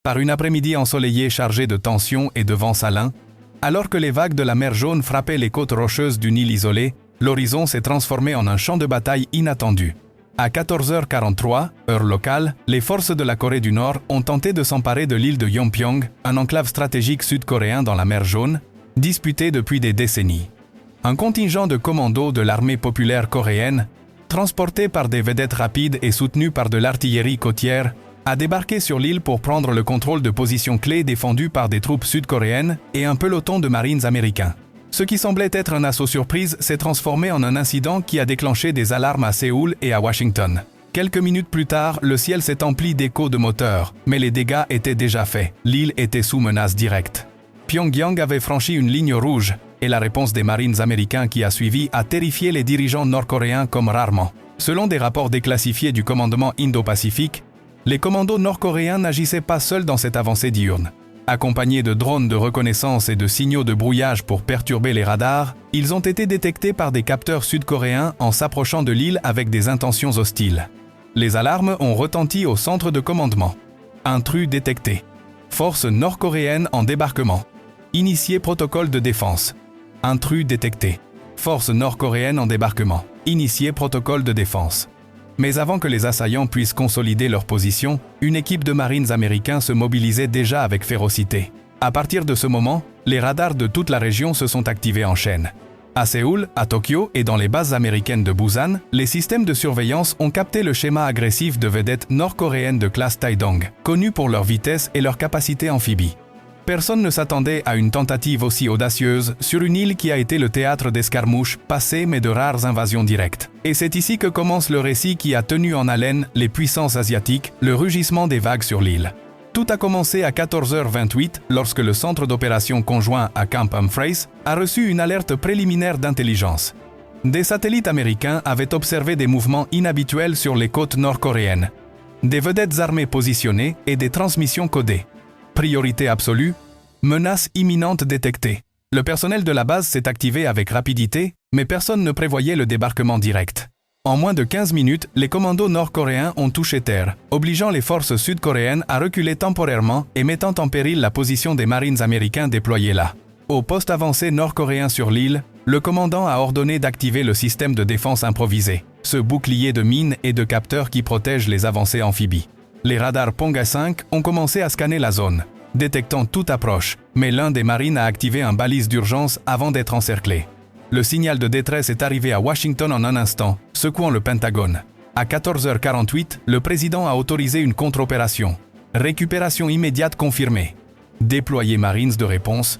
par une après-midi ensoleillée chargée de tensions et de vents salins, alors que les vagues de la mer Jaune frappaient les côtes rocheuses d'une île isolée, l'horizon s'est transformé en un champ de bataille inattendu. À 14h43, heure locale, les forces de la Corée du Nord ont tenté de s'emparer de l'île de Yeonpyeong, un enclave stratégique sud-coréen dans la mer Jaune, disputée depuis des décennies. Un contingent de commandos de l'armée populaire coréenne, transporté par des vedettes rapides et soutenu par de l'artillerie côtière, a débarqué sur l'île pour prendre le contrôle de positions clés défendues par des troupes sud-coréennes et un peloton de marines américains. Ce qui semblait être un assaut surprise s'est transformé en un incident qui a déclenché des alarmes à Séoul et à Washington. Quelques minutes plus tard, le ciel s'est empli d'échos de moteurs, mais les dégâts étaient déjà faits. L'île était sous menace directe. Pyongyang avait franchi une ligne rouge, et la réponse des marines américains qui a suivi a terrifié les dirigeants nord-coréens comme rarement. Selon des rapports déclassifiés du commandement Indo-Pacifique, les commandos nord-coréens n'agissaient pas seuls dans cette avancée diurne. Accompagnés de drones de reconnaissance et de signaux de brouillage pour perturber les radars, ils ont été détectés par des capteurs sud-coréens en s'approchant de l'île avec des intentions hostiles. Les alarmes ont retenti au centre de commandement. Intrus détecté. Forces nord-coréennes en débarquement. Initié protocole de défense. Intrus détecté. Forces nord-coréennes en débarquement. Initié protocole de défense. Mais avant que les assaillants puissent consolider leur position, une équipe de marines américains se mobilisait déjà avec férocité. À partir de ce moment, les radars de toute la région se sont activés en chaîne. À Séoul, à Tokyo et dans les bases américaines de Busan, les systèmes de surveillance ont capté le schéma agressif de vedettes nord-coréennes de classe Taedong, connues pour leur vitesse et leur capacité amphibie. Personne ne s'attendait à une tentative aussi audacieuse sur une île qui a été le théâtre d'escarmouches passées mais de rares invasions directes. Et c'est ici que commence le récit qui a tenu en haleine les puissances asiatiques, le rugissement des vagues sur l'île. Tout a commencé à 14h28 lorsque le centre d'opération conjoint à Camp Humphreys a reçu une alerte préliminaire d'intelligence. Des satellites américains avaient observé des mouvements inhabituels sur les côtes nord-coréennes, des vedettes armées positionnées et des transmissions codées. Priorité absolue, menace imminente détectée. Le personnel de la base s'est activé avec rapidité, mais personne ne prévoyait le débarquement direct. En moins de 15 minutes, les commandos nord-coréens ont touché terre, obligeant les forces sud-coréennes à reculer temporairement et mettant en péril la position des marines américains déployés là. Au poste avancé nord-coréen sur l'île, le commandant a ordonné d'activer le système de défense improvisé, ce bouclier de mines et de capteurs qui protège les avancées amphibies. Les radars Ponga 5 ont commencé à scanner la zone, détectant toute approche, mais l'un des marines a activé un balise d'urgence avant d'être encerclé. Le signal de détresse est arrivé à Washington en un instant, secouant le Pentagone. À 14h48, le président a autorisé une contre-opération. Récupération immédiate confirmée. Déployer Marines de réponse.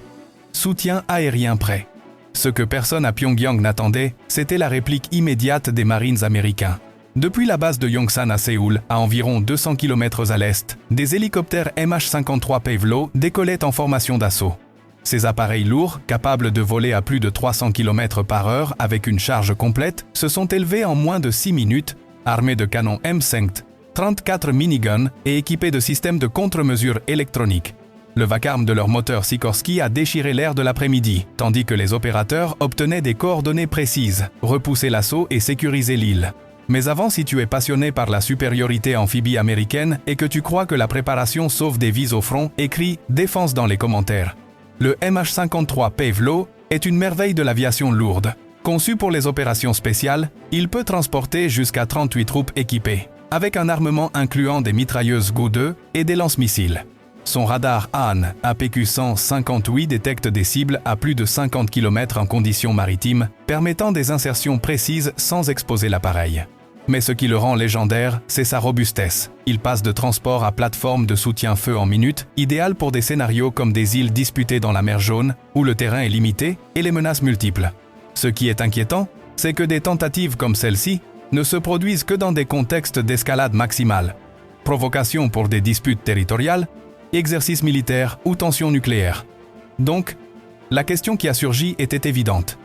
Soutien aérien prêt. Ce que personne à Pyongyang n'attendait, c'était la réplique immédiate des Marines américains. Depuis la base de Yongsan à Séoul, à environ 200 km à l'est, des hélicoptères MH-53 Pavlo décollaient en formation d'assaut. Ces appareils lourds, capables de voler à plus de 300 km/h avec une charge complète, se sont élevés en moins de 6 minutes, armés de canons M5, 34 miniguns et équipés de systèmes de contre-mesure électroniques. Le vacarme de leur moteur Sikorsky a déchiré l'air de l'après-midi, tandis que les opérateurs obtenaient des coordonnées précises, repoussaient l'assaut et sécurisaient l'île. Mais avant, si tu es passionné par la supériorité amphibie américaine et que tu crois que la préparation sauve des vies au front, écris « Défense » dans les commentaires. Le MH-53 Pavlo est une merveille de l'aviation lourde. Conçu pour les opérations spéciales, il peut transporter jusqu'à 38 troupes équipées, avec un armement incluant des mitrailleuses GU-2 et des lance-missiles. Son radar Han APQ-158 détecte des cibles à plus de 50 km en conditions maritimes, permettant des insertions précises sans exposer l'appareil. Mais ce qui le rend légendaire, c'est sa robustesse. Il passe de transport à plateforme de soutien-feu en minutes, idéal pour des scénarios comme des îles disputées dans la mer Jaune, où le terrain est limité et les menaces multiples. Ce qui est inquiétant, c'est que des tentatives comme celle-ci ne se produisent que dans des contextes d'escalade maximale. Provocation pour des disputes territoriales, exercices militaires ou tensions nucléaires. Donc, la question qui a surgi était évidente.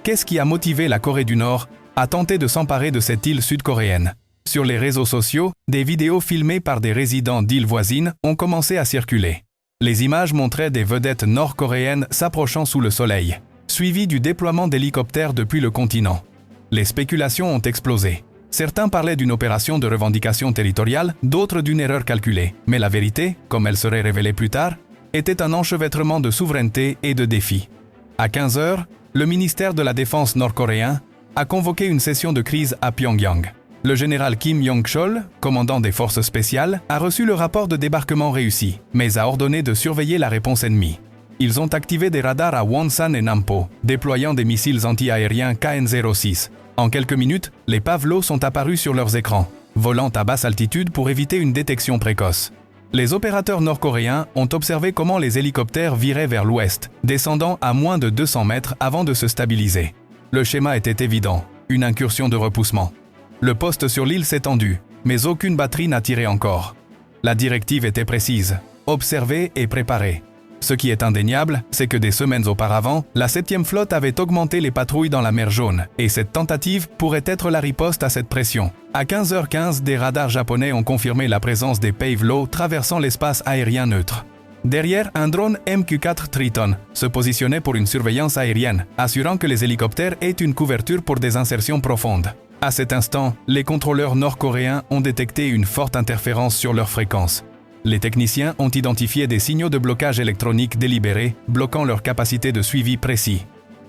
Qu'est-ce qui a motivé la Corée du Nord à tenter de s'emparer de cette île sud-coréenne? Sur les réseaux sociaux, des vidéos filmées par des résidents d'îles voisines ont commencé à circuler. Les images montraient des vedettes nord-coréennes s'approchant sous le soleil, suivies du déploiement d'hélicoptères depuis le continent. Les spéculations ont explosé. Certains parlaient d'une opération de revendication territoriale, d'autres d'une erreur calculée. Mais la vérité, comme elle serait révélée plus tard, était un enchevêtrement de souveraineté et de défis. À 15 heures, le ministère de la Défense nord-coréen a convoqué une session de crise à Pyongyang. Le général Kim Yong-chol, commandant des forces spéciales, a reçu le rapport de débarquement réussi, mais a ordonné de surveiller la réponse ennemie. Ils ont activé des radars à Wonsan et Nampo, déployant des missiles anti-aériens KN-06. En quelques minutes, les Pavlo sont apparus sur leurs écrans, volant à basse altitude pour éviter une détection précoce. Les opérateurs nord-coréens ont observé comment les hélicoptères viraient vers l'ouest, descendant à moins de 200 mètres avant de se stabiliser. Le schéma était évident, une incursion de repoussement. Le poste sur l'île s'est tendu, mais aucune batterie n'a tiré encore. La directive était précise, observer et préparer. Ce qui est indéniable, c'est que des semaines auparavant, la 7e flotte avait augmenté les patrouilles dans la mer Jaune, et cette tentative pourrait être la riposte à cette pression. À 15h15, des radars japonais ont confirmé la présence des Pavlo traversant l'espace aérien neutre. Derrière, un drone MQ-4 Triton se positionnait pour une surveillance aérienne, assurant que les hélicoptères aient une couverture pour des insertions profondes. À cet instant, les contrôleurs nord-coréens ont détecté une forte interférence sur leur fréquence. Les techniciens ont identifié des signaux de blocage électronique délibérés, bloquant leur capacité de suivi précis.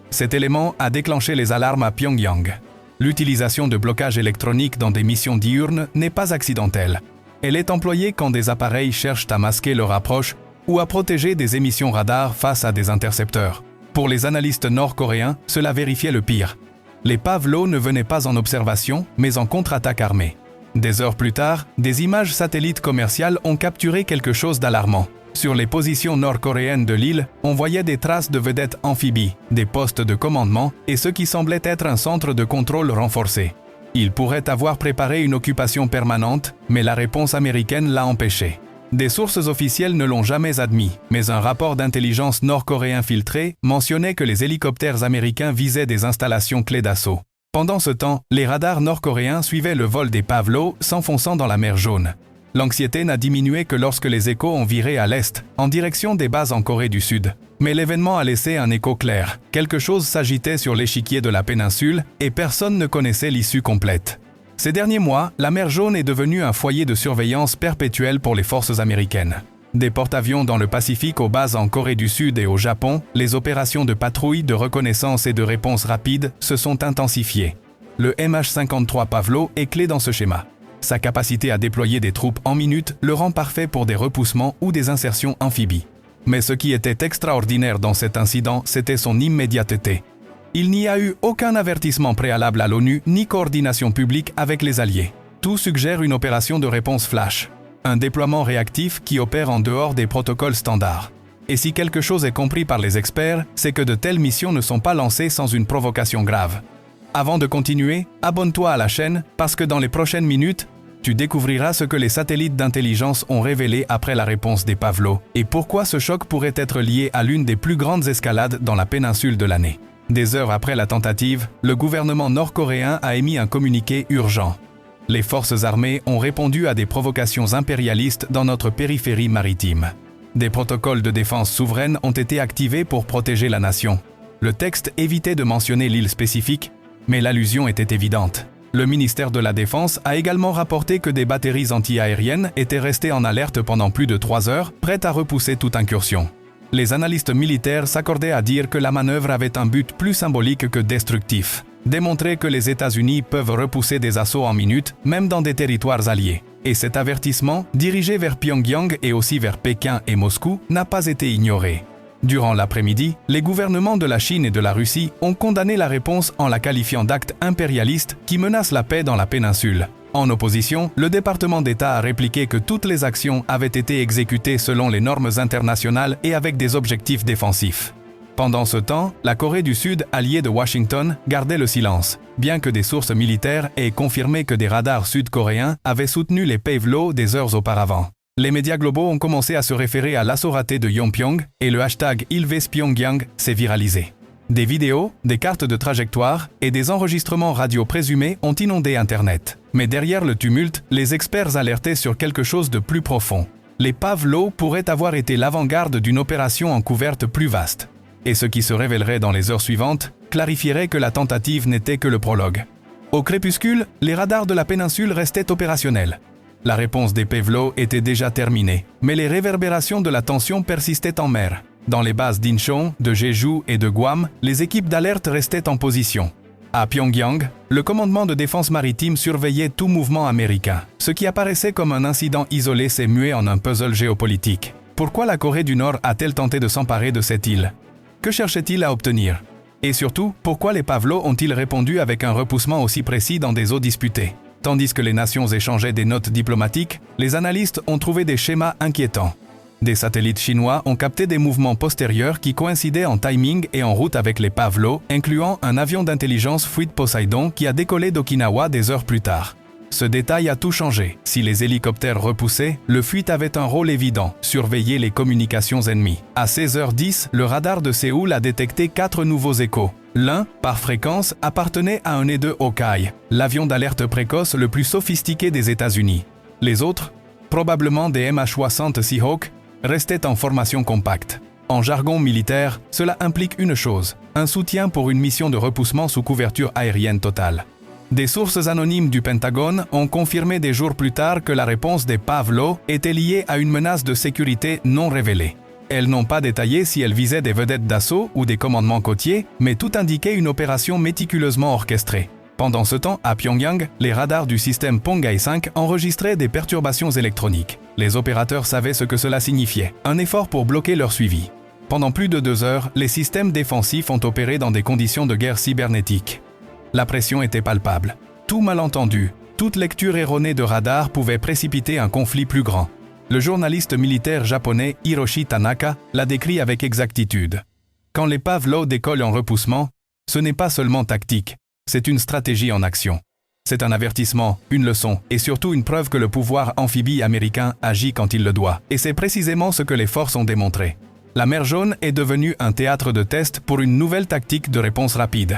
Cet élément a déclenché les alarmes à Pyongyang. L'utilisation de blocage électronique dans des missions diurnes n'est pas accidentelle. Elle est employée quand des appareils cherchent à masquer leur approche ou à protéger des émissions radar face à des intercepteurs. Pour les analystes nord-coréens, cela vérifiait le pire. Les Pavlo ne venaient pas en observation, mais en contre-attaque armée. Des heures plus tard, des images satellites commerciales ont capturé quelque chose d'alarmant. Sur les positions nord-coréennes de l'île, on voyait des traces de vedettes amphibies, des postes de commandement et ce qui semblait être un centre de contrôle renforcé. Ils pourraient avoir préparé une occupation permanente, mais la réponse américaine l'a empêché. Des sources officielles ne l'ont jamais admis, mais un rapport d'intelligence nord-coréen filtré mentionnait que les hélicoptères américains visaient des installations clés d'assaut. Pendant ce temps, les radars nord-coréens suivaient le vol des Pavlo s'enfonçant dans la mer Jaune. L'anxiété n'a diminué que lorsque les échos ont viré à l'est, en direction des bases en Corée du Sud. Mais l'événement a laissé un écho clair. Quelque chose s'agitait sur l'échiquier de la péninsule et personne ne connaissait l'issue complète. Ces derniers mois, la mer Jaune est devenue un foyer de surveillance perpétuelle pour les forces américaines. Des porte-avions dans le Pacifique aux bases en Corée du Sud et au Japon, les opérations de patrouille, de reconnaissance et de réponse rapide se sont intensifiées. Le MH-53 Pavlo est clé dans ce schéma. Sa capacité à déployer des troupes en minutes le rend parfait pour des repoussements ou des insertions amphibies. Mais ce qui était extraordinaire dans cet incident, c'était son immédiateté. Il n'y a eu aucun avertissement préalable à l'ONU ni coordination publique avec les alliés. Tout suggère une opération de réponse flash. Un déploiement réactif qui opère en dehors des protocoles standards. Et si quelque chose est compris par les experts, c'est que de telles missions ne sont pas lancées sans une provocation grave. Avant de continuer, abonne-toi à la chaîne parce que dans les prochaines minutes, tu découvriras ce que les satellites d'intelligence ont révélé après la réponse des Pavlo et pourquoi ce choc pourrait être lié à l'une des plus grandes escalades dans la péninsule de l'année. Des heures après la tentative, le gouvernement nord-coréen a émis un communiqué urgent. Les forces armées ont répondu à des provocations impérialistes dans notre périphérie maritime. Des protocoles de défense souveraine ont été activés pour protéger la nation. Le texte évitait de mentionner l'île spécifique, mais l'allusion était évidente. Le ministère de la Défense a également rapporté que des batteries anti-aériennes étaient restées en alerte pendant plus de 3 heures, prêtes à repousser toute incursion. Les analystes militaires s'accordaient à dire que la manœuvre avait un but plus symbolique que destructif. Démontrer que les États-Unis peuvent repousser des assauts en minutes, même dans des territoires alliés. Et cet avertissement, dirigé vers Pyongyang et aussi vers Pékin et Moscou, n'a pas été ignoré. Durant l'après-midi, les gouvernements de la Chine et de la Russie ont condamné la réponse en la qualifiant d'acte impérialiste qui menace la paix dans la péninsule. En opposition, le département d'État a répliqué que toutes les actions avaient été exécutées selon les normes internationales et avec des objectifs défensifs. Pendant ce temps, la Corée du Sud, alliée de Washington, gardait le silence, bien que des sources militaires aient confirmé que des radars sud-coréens avaient soutenu les Pavlo des heures auparavant. Les médias globaux ont commencé à se référer à l'assaut raté de Yonpyong et le hashtag #IlVesPyongyang s'est viralisé. Des vidéos, des cartes de trajectoire et des enregistrements radio présumés ont inondé Internet. Mais derrière le tumulte, les experts alertaient sur quelque chose de plus profond. Les Pavlo pourraient avoir été l'avant-garde d'une opération en couverte plus vaste. Et ce qui se révélerait dans les heures suivantes clarifierait que la tentative n'était que le prologue. Au crépuscule, les radars de la péninsule restaient opérationnels. La réponse des PVLO était déjà terminée, mais les réverbérations de la tension persistaient en mer. Dans les bases d'Incheon, de Jeju et de Guam, les équipes d'alerte restaient en position. À Pyongyang, le commandement de défense maritime surveillait tout mouvement américain. Ce qui apparaissait comme un incident isolé s'est mué en un puzzle géopolitique. Pourquoi la Corée du Nord a-t-elle tenté de s'emparer de cette île? Que cherchait-il à obtenir? Et surtout, pourquoi les PVLO ont-ils répondu avec un repoussement aussi précis dans des eaux disputées? Tandis que les nations échangeaient des notes diplomatiques, les analystes ont trouvé des schémas inquiétants. Des satellites chinois ont capté des mouvements postérieurs qui coïncidaient en timing et en route avec les PVLO, incluant un avion d'intelligence Fleet Poseidon qui a décollé d'Okinawa des heures plus tard. Ce détail a tout changé. Si les hélicoptères repoussaient, le Fleet avait un rôle évident, surveiller les communications ennemies. À 16h10, le radar de Séoul a détecté 4 nouveaux échos. L'un, par fréquence, appartenait à un E-2 Hawkeye, l'avion d'alerte précoce le plus sophistiqué des États-Unis. Les autres, probablement des MH-60 Seahawk, restaient en formation compacte. En jargon militaire, cela implique une chose, un soutien pour une mission de repoussement sous couverture aérienne totale. Des sources anonymes du Pentagone ont confirmé des jours plus tard que la réponse des PVLO était liée à une menace de sécurité non révélée. Elles n'ont pas détaillé si elles visaient des vedettes d'assaut ou des commandements côtiers, mais tout indiquait une opération méticuleusement orchestrée. Pendant ce temps, à Pyongyang, les radars du système Ponghae 5 enregistraient des perturbations électroniques. Les opérateurs savaient ce que cela signifiait, un effort pour bloquer leur suivi. Pendant plus de 2 heures, les systèmes défensifs ont opéré dans des conditions de guerre cybernétique. La pression était palpable. Tout malentendu, toute lecture erronée de radar pouvait précipiter un conflit plus grand. Le journaliste militaire japonais Hiroshi Tanaka l'a décrit avec exactitude. Quand les PVLO décollent en repoussement, ce n'est pas seulement tactique, c'est une stratégie en action. C'est un avertissement, une leçon et surtout une preuve que le pouvoir amphibie américain agit quand il le doit. Et c'est précisément ce que les forces ont démontré. La mer Jaune est devenue un théâtre de test pour une nouvelle tactique de réponse rapide.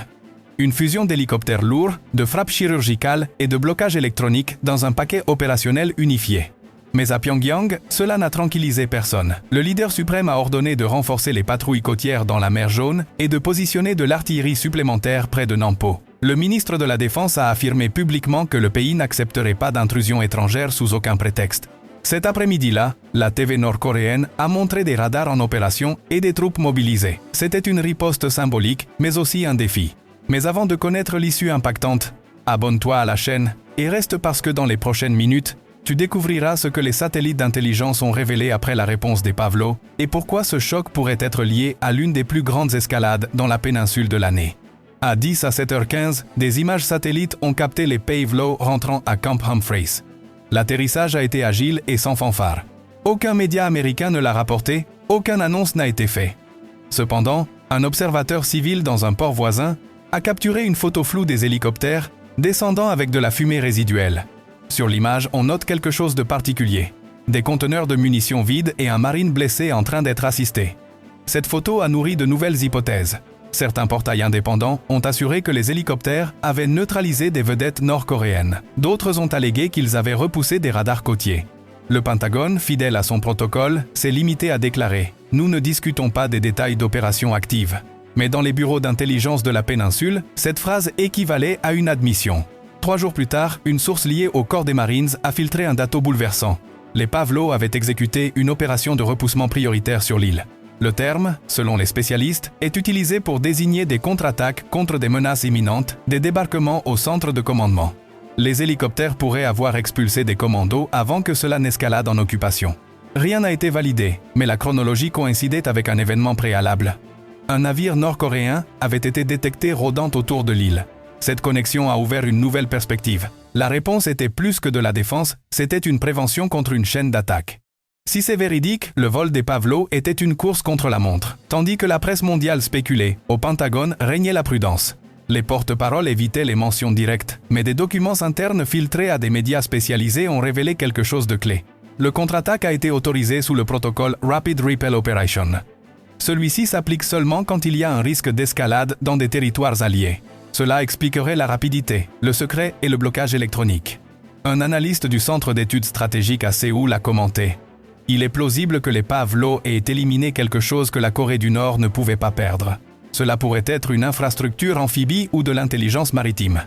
Une fusion d'hélicoptères lourds, de frappes chirurgicales et de blocage électronique dans un paquet opérationnel unifié. Mais à Pyongyang, cela n'a tranquillisé personne. Le leader suprême a ordonné de renforcer les patrouilles côtières dans la mer Jaune et de positionner de l'artillerie supplémentaire près de Nampo. Le ministre de la Défense a affirmé publiquement que le pays n'accepterait pas d'intrusion étrangère sous aucun prétexte. Cet après-midi-là, la TV nord-coréenne a montré des radars en opération et des troupes mobilisées. C'était une riposte symbolique, mais aussi un défi. Mais avant de connaître l'issue impactante, abonne-toi à la chaîne et reste parce que dans les prochaines minutes, tu découvriras ce que les satellites d'intelligence ont révélé après la réponse des PVLO et pourquoi ce choc pourrait être lié à l'une des plus grandes escalades dans la péninsule de l'année. À 10 à 7h15, des images satellites ont capté les PVLO rentrant à Camp Humphreys. L'atterrissage a été agile et sans fanfare. Aucun média américain ne l'a rapporté, aucune annonce n'a été faite. Cependant, un observateur civil dans un port voisin a capturé une photo floue des hélicoptères descendant avec de la fumée résiduelle. Sur l'image, on note quelque chose de particulier. Des conteneurs de munitions vides et un marine blessé en train d'être assisté. Cette photo a nourri de nouvelles hypothèses. Certains portails indépendants ont assuré que les hélicoptères avaient neutralisé des vedettes nord-coréennes. D'autres ont allégué qu'ils avaient repoussé des radars côtiers. Le Pentagone, fidèle à son protocole, s'est limité à déclarer « Nous ne discutons pas des détails d'opérations actives ». Mais dans les bureaux d'intelligence de la péninsule, cette phrase équivalait à une admission. 3 jours plus tard, une source liée au corps des Marines a filtré un dato bouleversant. Les PVLO avaient exécuté une opération de repoussement prioritaire sur l'île. Le terme, selon les spécialistes, est utilisé pour désigner des contre-attaques contre des menaces imminentes, des débarquements au centre de commandement. Les hélicoptères pourraient avoir expulsé des commandos avant que cela n'escalade en occupation. Rien n'a été validé, mais la chronologie coïncidait avec un événement préalable. Un navire nord-coréen avait été détecté rôdant autour de l'île. Cette connexion a ouvert une nouvelle perspective. La réponse était plus que de la défense, c'était une prévention contre une chaîne d'attaque. Si c'est véridique, le vol des PVLO était une course contre la montre. Tandis que la presse mondiale spéculait, au Pentagone régnait la prudence. Les porte-paroles évitaient les mentions directes, mais des documents internes filtrés à des médias spécialisés ont révélé quelque chose de clé. Le contre-attaque a été autorisé sous le protocole Rapid Repel Operation. Celui-ci s'applique seulement quand il y a un risque d'escalade dans des territoires alliés. Cela expliquerait la rapidité, le secret et le blocage électronique. Un analyste du Centre d'études stratégiques à Séoul a commenté « Il est plausible que les PVLO aient éliminé quelque chose que la Corée du Nord ne pouvait pas perdre. Cela pourrait être une infrastructure amphibie ou de l'intelligence maritime.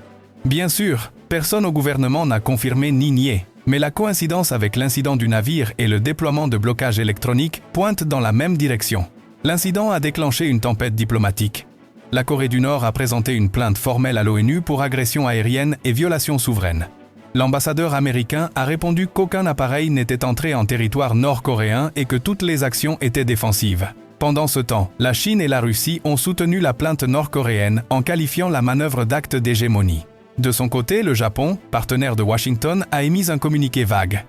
Bien sûr, personne au gouvernement n'a confirmé ni nié, mais la coïncidence avec l'incident du navire et le déploiement de blocage électronique pointent dans la même direction. L'incident a déclenché une tempête diplomatique. La Corée du Nord a présenté une plainte formelle à l'ONU pour agression aérienne et violation souveraine. L'ambassadeur américain a répondu qu'aucun appareil n'était entré en territoire nord-coréen et que toutes les actions étaient défensives. Pendant ce temps, la Chine et la Russie ont soutenu la plainte nord-coréenne en qualifiant la manœuvre d'acte d'hégémonie. De son côté, le Japon, partenaire de Washington, a émis un communiqué vague.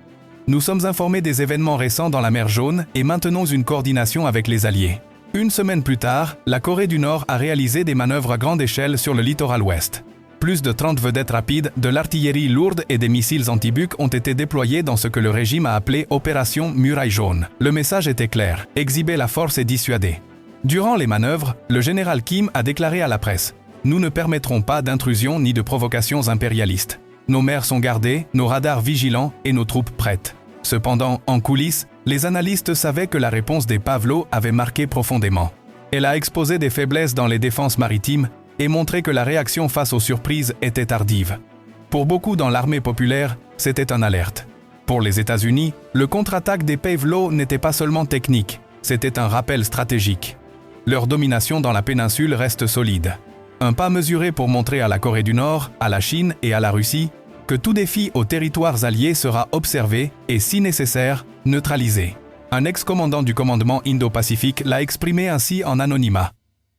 Nous sommes informés des événements récents dans la mer Jaune et maintenons une coordination avec les alliés. Une semaine plus tard, la Corée du Nord a réalisé des manœuvres à grande échelle sur le littoral ouest. Plus de 30 vedettes rapides, de l'artillerie lourde et des missiles anti-buques ont été déployés dans ce que le régime a appelé Opération Muraille Jaune. Le message était clair, exhiber la force et dissuader. Durant les manœuvres, le général Kim a déclaré à la presse « Nous ne permettrons pas d'intrusion ni de provocations impérialistes. Nos mers sont gardées, nos radars vigilants et nos troupes prêtes. » Cependant, en coulisses, les analystes savaient que la réponse des Pavlo avait marqué profondément. Elle a exposé des faiblesses dans les défenses maritimes et montré que la réaction face aux surprises était tardive. Pour beaucoup dans l'armée populaire, c'était une alerte. Pour les États-Unis, le contre-attaque des Pavlo n'était pas seulement technique, c'était un rappel stratégique. Leur domination dans la péninsule reste solide. Un pas mesuré pour montrer à la Corée du Nord, à la Chine et à la Russie que tout défi aux territoires alliés sera observé et, si nécessaire, neutralisé. Un ex-commandant du commandement Indo-Pacifique l'a exprimé ainsi en anonymat.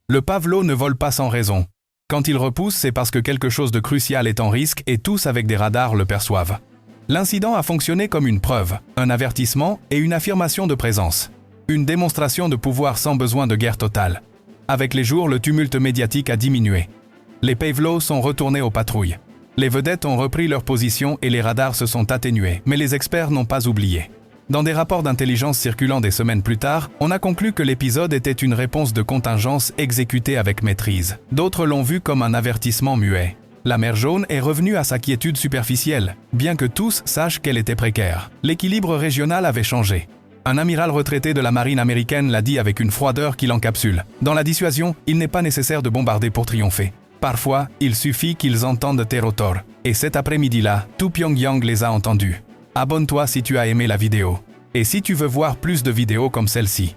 Le Pavlo ne vole pas sans raison. Quand il repousse, c'est parce que quelque chose de crucial est en risque et tous avec des radars le perçoivent. L'incident a fonctionné comme une preuve, un avertissement et une affirmation de présence. Une démonstration de pouvoir sans besoin de guerre totale. Avec les jours, le tumulte médiatique a diminué. Les Pavlo sont retournés aux patrouilles. Les vedettes ont repris leur position et les radars se sont atténués, mais les experts n'ont pas oublié. Dans des rapports d'intelligence circulant des semaines plus tard, on a conclu que l'épisode était une réponse de contingence exécutée avec maîtrise. D'autres l'ont vu comme un avertissement muet. La mer Jaune est revenue à sa quiétude superficielle, bien que tous sachent qu'elle était précaire. L'équilibre régional avait changé. Un amiral retraité de la marine américaine l'a dit avec une froideur qui l'encapsule. Dans la dissuasion, il n'est pas nécessaire de bombarder pour triompher. Parfois, il suffit qu'ils entendent tes rotors. Et cet après-midi-là, tout Pyongyang les a entendus. Abonne-toi si tu as aimé la vidéo. Et si tu veux voir plus de vidéos comme celle-ci.